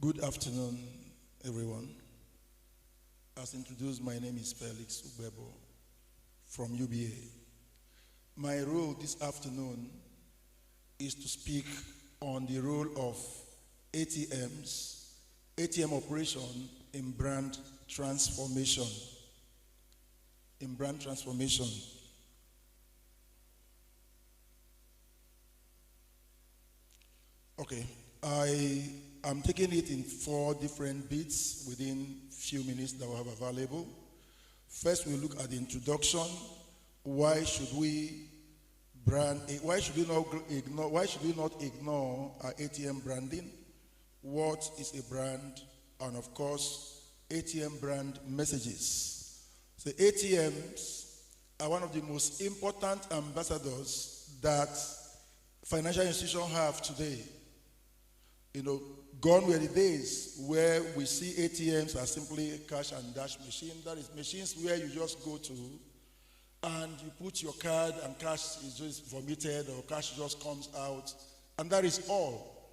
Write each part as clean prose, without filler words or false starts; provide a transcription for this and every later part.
Good afternoon, everyone. As introduced, my name is Felix Ugbegbor from UBA. My role this afternoon is to speak on the role of ATM operation in brand transformation. Okay, I'm taking it in 4 different bits within few minutes that we have available. First, we'll look at the introduction. Why should we not ignore our ATM branding? What is a brand? And of course, ATM brand messages. So ATMs are one of the most important ambassadors that financial institutions have today. Gone were the days where we see ATMs as simply a cash and dash machine. That is machines where you just go to and you put your card and cash is just vomited or cash just comes out. And that is all.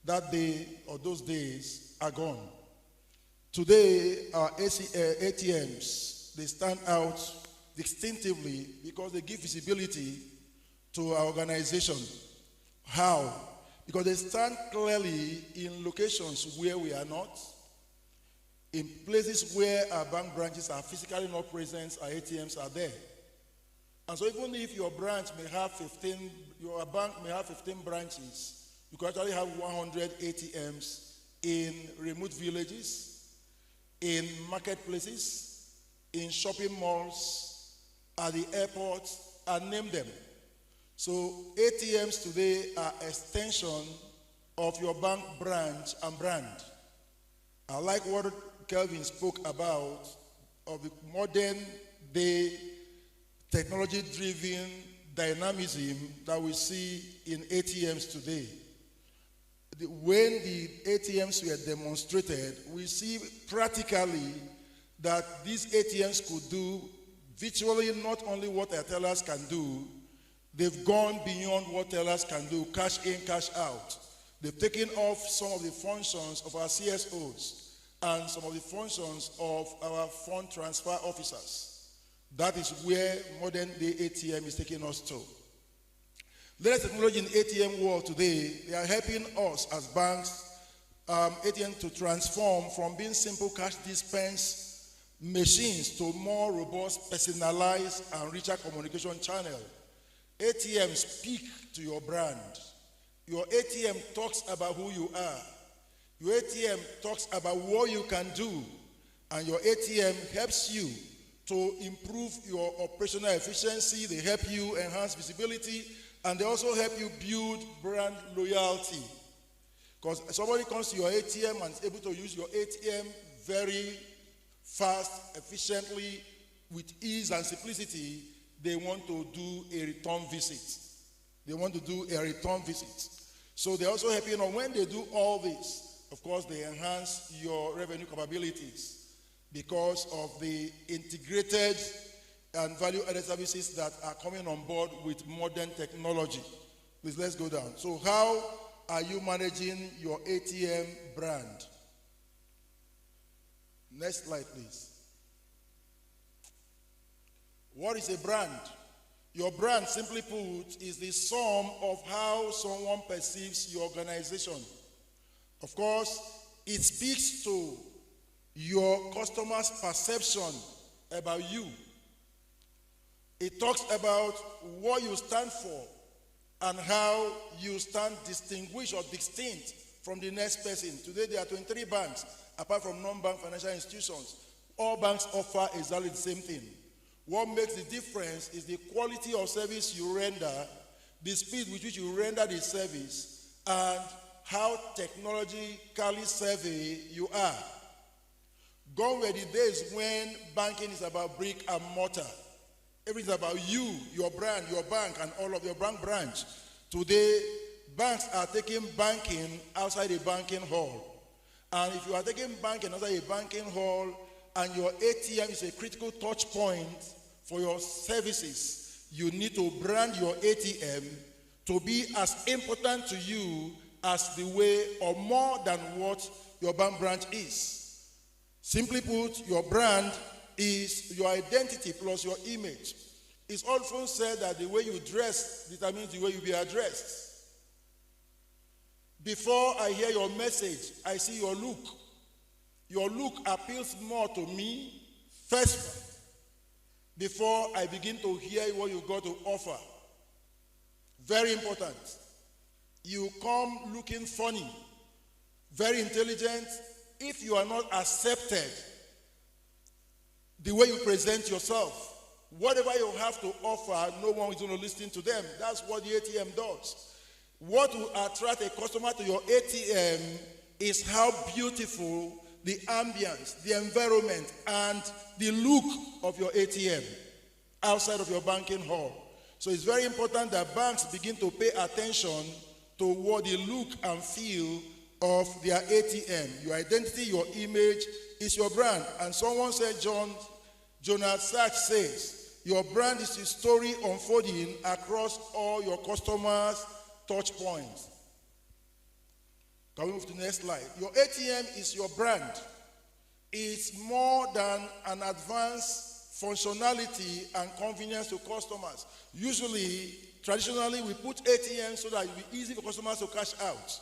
That day or those days are gone. Today, our ATMs, they stand out distinctively because they give visibility to our organization. How? Because they stand clearly in locations where we are not, in places where our bank branches are physically not present, our ATMs are there. And so even if your branch may have 15, your bank may have 15 branches, you could actually have 100 ATMs in remote villages, in marketplaces, in shopping malls, at the airport, and name them. So ATMs today are extension of your bank branch and brand. I like what Kelvin spoke about of the modern day technology-driven dynamism that we see in ATMs today. When the ATMs were demonstrated, we see practically that these ATMs could do virtually not only what our tellers can do, they've gone beyond what tellers can do, cash in, cash out. They've taken off some of the functions of our CSOs and some of the functions of our fund transfer officers. That is where modern day ATM is taking us to. Latest technology in ATM world today, they are helping us as banks, ATM to transform from being simple cash dispense machines to more robust, personalized, and richer communication channel. ATM speak to your brand. Your ATM talks about who you are. Your ATM talks about what you can do. And your ATM helps you to improve your operational efficiency. They help you enhance visibility. And they also help you build brand loyalty. Because somebody comes to your ATM and is able to use your ATM very fast, efficiently, with ease and simplicity, they want to do a return visit. So they're also helping on when they do all this, of course, they enhance your revenue capabilities because of the integrated and value-added services that are coming on board with modern technology. Please, let's go down. So how are you managing your ATM brand? Next slide, please. What is a brand? Your brand, simply put, is the sum of how someone perceives your organization. Of course, it speaks to your customers' perception about you. It talks about what you stand for and how you stand distinguished or distinct from the next person. Today, there are 23 banks, apart from non-bank financial institutions. All banks offer exactly the same thing. What makes the difference is the quality of service you render, the speed with which you render the service, and how technologically savvy you are. Gone were the days when banking is about brick and mortar. Everything is about you, your brand, your bank, and all of your bank branch. Today, banks are taking banking outside a banking hall. And if you are taking banking outside a banking hall, and your ATM is a critical touch point for your services, you need to brand your ATM to be as important to you as the way or more than what your bank branch is. Simply put, your brand is your identity plus your image. It's often said that the way you dress determines the way you be addressed. Before I hear your message, I see your look. Your look appeals more to me first before I begin to hear what you got to offer. Very important. You come looking funny, very intelligent. If you are not accepted the way you present yourself, whatever you have to offer, no one is going to listen to them. That's what the ATM does. What will attract a customer to your ATM is how beautiful the ambience, the environment, and the look of your ATM outside of your banking hall. So it's very important that banks begin to pay attention to what the look and feel of their ATM. Your identity, your image is your brand. And someone said, Jonas Sachs says, your brand is a story unfolding across all your customers' touch points. Can we move to the next slide? Your ATM is your brand. It's more than an advanced functionality and convenience to customers. Usually, traditionally, we put ATMs so that it will be easy for customers to cash out.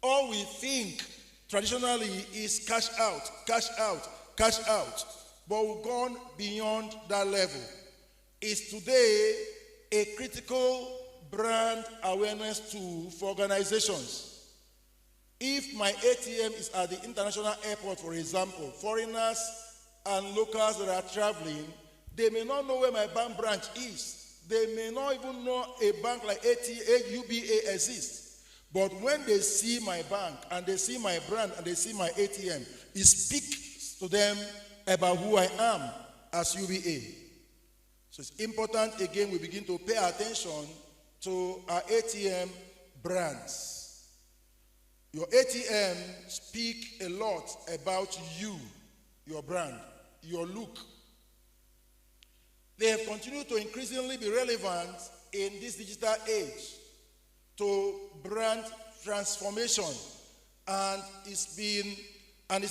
All we think traditionally is cash out, cash out, cash out. But we've gone beyond that level. It's today a critical brand awareness tool for organizations. If my ATM is at the international airport, for example, foreigners and locals that are traveling, they may not know where my bank branch is. They may not even know a bank like UBA exists. But when they see my bank and they see my brand and they see my ATM, it speaks to them about who I am as UBA. So it's important, again, we begin to pay attention to our ATM brands. Your ATM speak a lot about you, your brand, your look. They have continued to increasingly be relevant in this digital age to brand transformation, and it's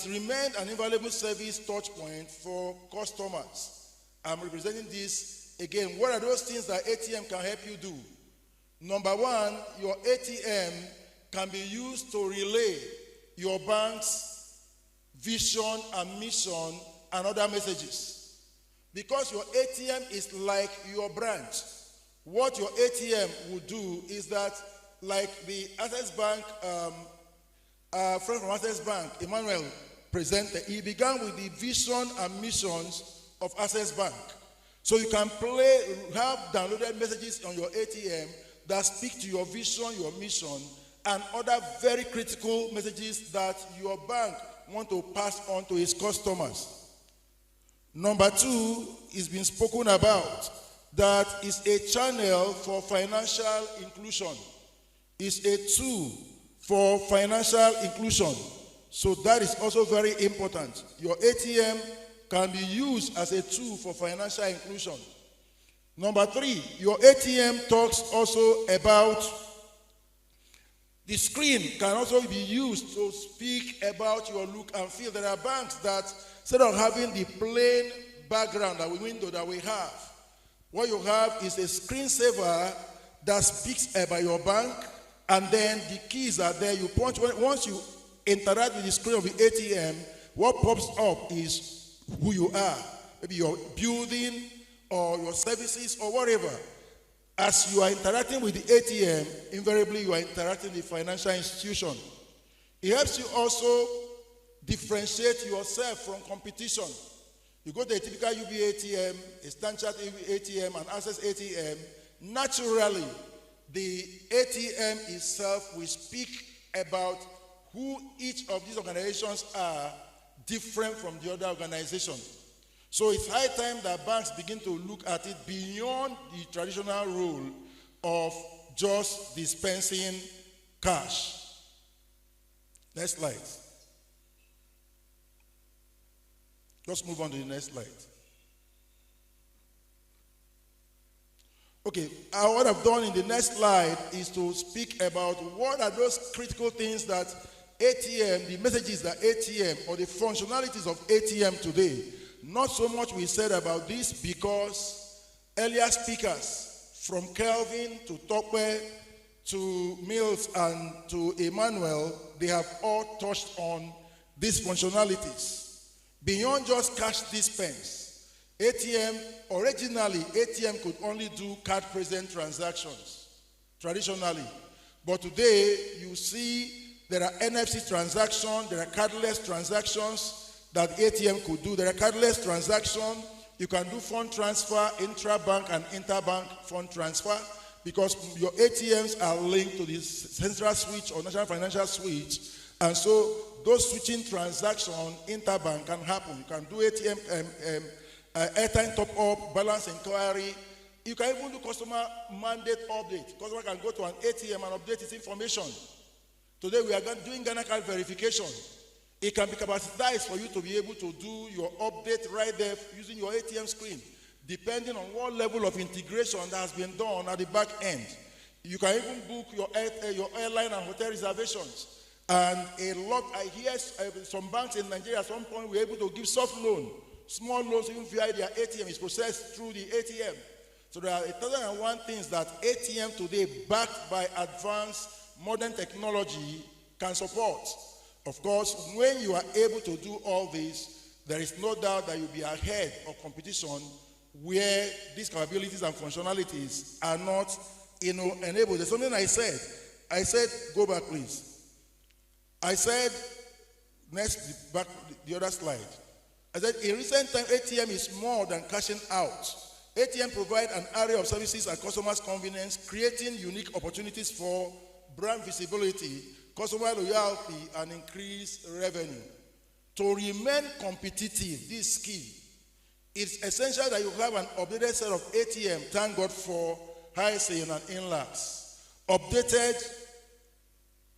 remained an invaluable service touch point for customers. I'm representing this again. What are those things that ATM can help you do? Number one, your ATM can be used to relay your bank's vision and mission and other messages. Because your ATM is like your branch, what your ATM will do is that, like the Access Bank, friend from Access Bank, Emmanuel, presented, he began with the vision and missions of Access Bank. So you can have downloaded messages on your ATM that speak to your vision, your mission, and other very critical messages that your bank want to pass on to its customers. Number two is being spoken about, that is a channel for financial inclusion. It's a tool for financial inclusion. So that is also very important. Your ATM can be used as a tool for financial inclusion. Number three, your ATM talks also about the screen can also be used to speak about your look and feel. There are banks that, instead of having the plain background, that window that we have, what you have is a screensaver that speaks about your bank, and then the keys are there. You punch. Once you interact with the screen of the ATM, what pops up is who you are, maybe your building or your services or whatever. As you are interacting with the ATM, invariably you are interacting with the financial institution. It helps you also differentiate yourself from competition. You go to a typical UBA ATM, a Standard ATM, and Access ATM, naturally the ATM itself will speak about who each of these organizations are, different from the other organization. So it's high time that banks begin to look at it beyond the traditional role of just dispensing cash. Next slide. Let's move on to the next slide. Okay, what I've done in the next slide is to speak about what are those critical things that ATM, the messages that ATM or the functionalities of ATM today, not so much we said about this because earlier speakers from Kelvin to Tokwe to Mills and to Emmanuel, they have all touched on these functionalities. Beyond just cash dispense, ATM, originally ATM could only do card present transactions, traditionally. But today, you see there are NFC transactions, there are cardless transactions that ATM could do. There are cardless transactions. You can do fund transfer, intra-bank and interbank fund transfer, because your ATMs are linked to the central switch or national financial switch. And so those switching transactions, interbank, can happen. You can do ATM, airtime top-up, balance inquiry. You can even do customer mandate update. Customer can go to an ATM and update its information. Today we are doing Ghana card verification. It can be capacitized for you to be able to do your update right there using your ATM screen, depending on what level of integration that has been done at the back end. You can even book your airline and hotel reservations. And a lot, I hear some banks in Nigeria at some point were able to give soft loan, small loans even via their ATM is processed through the ATM. So there are 1,001 things that ATM today, backed by advanced modern technology, can support. Of course, when you are able to do all this, there is no doubt that you'll be ahead of competition where these capabilities and functionalities are not, enabled. There's something I said, go back please. I said, next, back the other slide. I said, in recent time, ATM is more than cashing out. ATM provide an array of services at customers' convenience, creating unique opportunities for brand visibility, customer loyalty, and increased revenue. To remain competitive, this is key. It's essential that you have an updated set of ATM, thank God for HSA and INLACs. Updated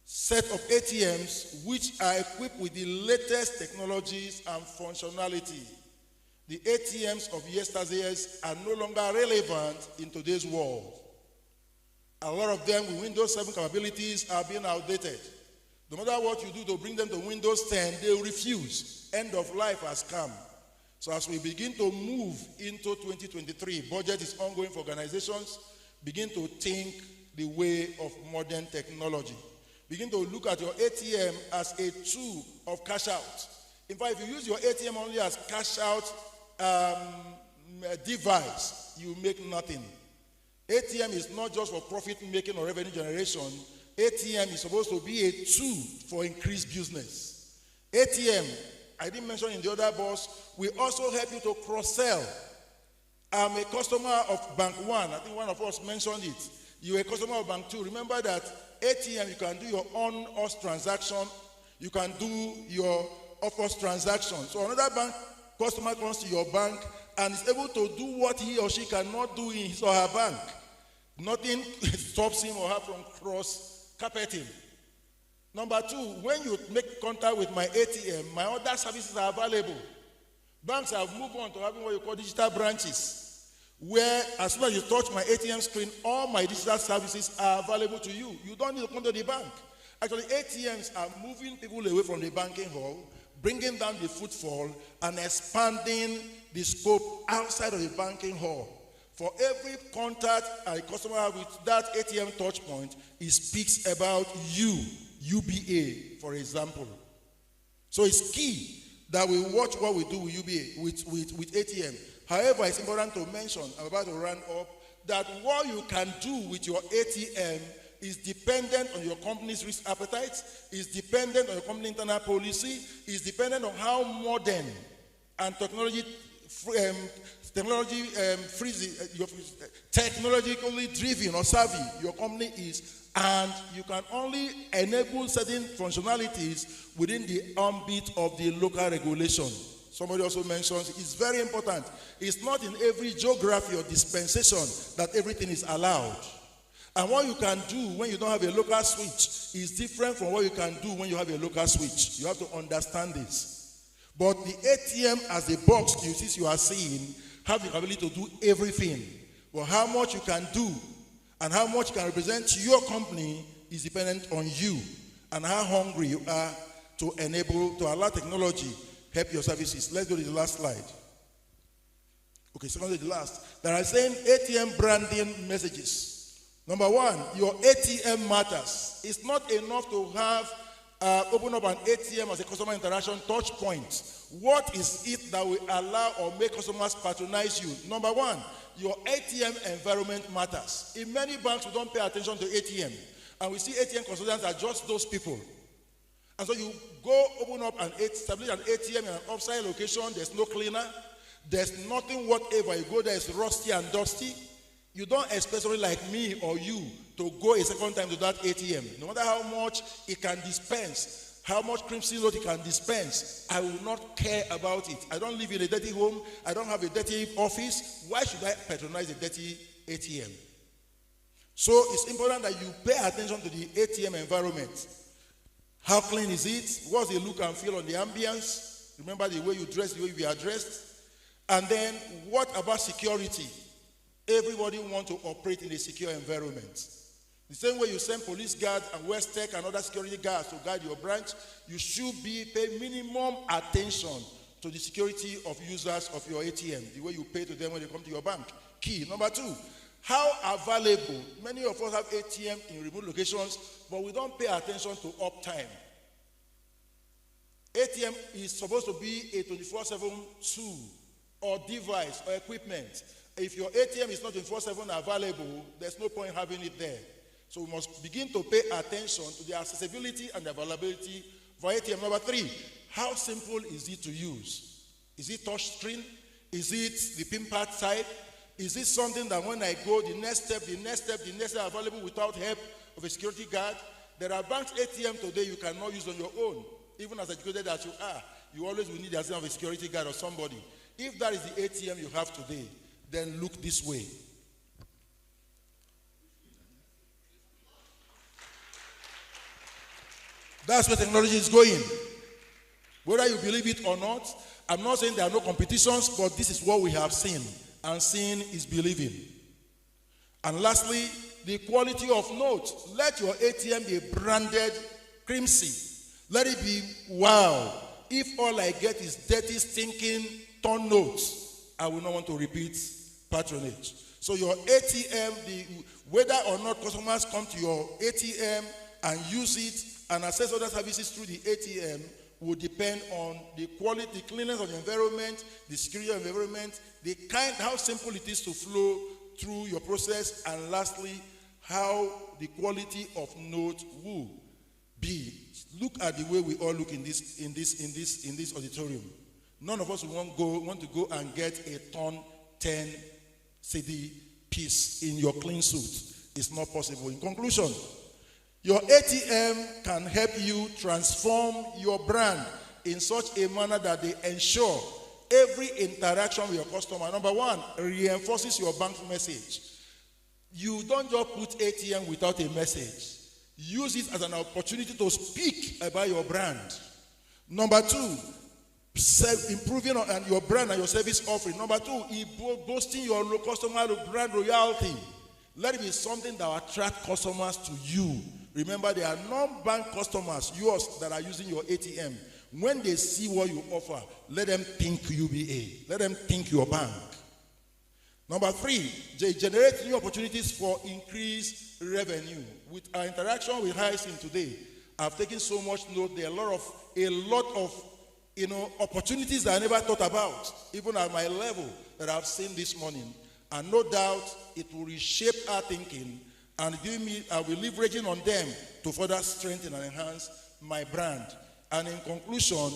set of ATMs which are equipped with the latest technologies and functionality. The ATMs of yesteryears are no longer relevant in today's world. A lot of them with Windows 7 capabilities are being outdated. No matter what you do to bring them to Windows 10, they refuse. End of life has come. So as we begin to move into 2023, budget is ongoing for organizations, begin to think the way of modern technology. Begin to look at your ATM as a tool of cash out. In fact, if you use your ATM only as cash out device, you make nothing. ATM is not just for profit making or revenue generation. ATM is supposed to be a tool for increased business. ATM, I didn't mention in the other boss, will also help you to cross-sell. I'm a customer of Bank 1. I think one of us mentioned it. You're a customer of Bank 2. Remember that ATM, you can do your on-us transaction. You can do your off-us transaction. So another bank customer comes to your bank and is able to do what he or she cannot do in his or her bank. Nothing stops him or her from cross-carpeting. Number two, when you make contact with my ATM, my other services are available. Banks have moved on to having what you call digital branches, where as soon as you touch my ATM screen, all my digital services are available to you. You don't need to come to the bank. Actually, ATMs are moving people away from the banking hall, bringing down the footfall, and expanding the scope outside of the banking hall. For every contact a customer has with that ATM touch point, it speaks about you, UBA, for example. So it's key that we watch what we do with UBA, with ATM. However, it's important to mention, I'm about to run up, that what you can do with your ATM is dependent on your company's risk appetite, is dependent on your company internal policy, is dependent on how modern and technologically driven or savvy your company is, and you can only enable certain functionalities within the ambit of the local regulation. Somebody also mentions it's very important. It's not in every geography or dispensation that everything is allowed. And what you can do when you don't have a local switch is different from what you can do when you have a local switch. You have to understand this. But the ATM as a box you are seeing have the ability to do everything. But how much you can do and how much you can represent your company is dependent on you and how hungry you are to allow technology help your services. Let's go to the last slide. Okay, secondly, the last. There are saying ATM branding messages. Number one, your ATM matters. It's not enough to have open up an ATM as a customer interaction touch point. What is it that will allow or make customers patronize you? Number one, your ATM environment matters. In many banks, we don't pay attention to ATM. And we see ATM consultants are just those people. And so you go open up establish an ATM in an offsite location, there's no cleaner, there's nothing whatever. You go there, it's rusty and dusty. You don't expect somebody like me or you to go a second time to that ATM. No matter how much it can dispense, how much crimson note it can dispense, I will not care about it. I don't live in a dirty home. I don't have a dirty office. Why should I patronize a dirty ATM? So it's important that you pay attention to the ATM environment. How clean is it? What's the look and feel on the ambience? Remember the way you dress, the way you are dressed. And then what about security? Everybody wants to operate in a secure environment. The same way you send police guards and West Tech and other security guards to guard your branch, you should pay minimum attention to the security of users of your ATM, the way you pay to them when they come to your bank. Key. Number two, how available? Many of us have ATM in remote locations, but we don't pay attention to uptime. ATM is supposed to be a 24/7 tool or device or equipment. If your ATM is not 24/7 available, there's no point having it there. So we must begin to pay attention to the accessibility and the availability for ATM. Number three, how simple is it to use? Is it touch screen? Is it the PIN pad type? Is it something that when I go, the next step available without help of a security guard? There are banks ATM today you cannot use on your own. Even as educated as you are, you always will need the assistance of a security guard or somebody. If that is the ATM you have today, then look this way. That's where technology is going. Whether you believe it or not, I'm not saying there are no competitions, but this is what we have seen. And seeing is believing. And lastly, the quality of note. Let your ATM be branded crimson. Let it be wow. If all I get is dirty, stinking, torn notes, I will not want to repeat patronage. So your ATM, whether or not customers come to your ATM and use it and access other services through the ATM will depend on the quality, the cleanliness of the environment, the security of the environment, how simple it is to flow through your process, and lastly, how the quality of note will be. Look at the way we all look in this auditorium. None of us want to go and get a ton 10 CD piece in your clean suit. It's not possible. In conclusion, your ATM can help you transform your brand in such a manner that they ensure every interaction with your customer, number one, reinforces your bank message. You don't just put ATM without a message. Use it as an opportunity to speak about your brand. Number two, improving on your brand and your service offering. Number two, boosting your customer brand loyalty. Let it be something that will attract customers to you. Remember, there are non-bank customers, yours, that are using your ATM. When they see what you offer, let them think UBA. Let them think your bank. Number three, they generate new opportunities for increased revenue. With our interaction with Hyacinth today, I've taken so much note. There are a lot of opportunities that I never thought about, even at my level, that I've seen this morning. And no doubt it will reshape our thinking and I'll be leveraging on them to further strengthen and enhance my brand. And in conclusion,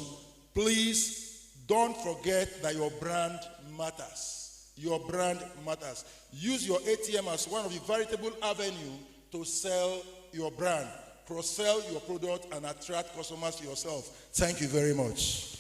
please don't forget that your brand matters. Your brand matters. Use your ATM as one of the veritable avenues to sell your brand, cross-sell your product, and attract customers to yourself. Thank you very much.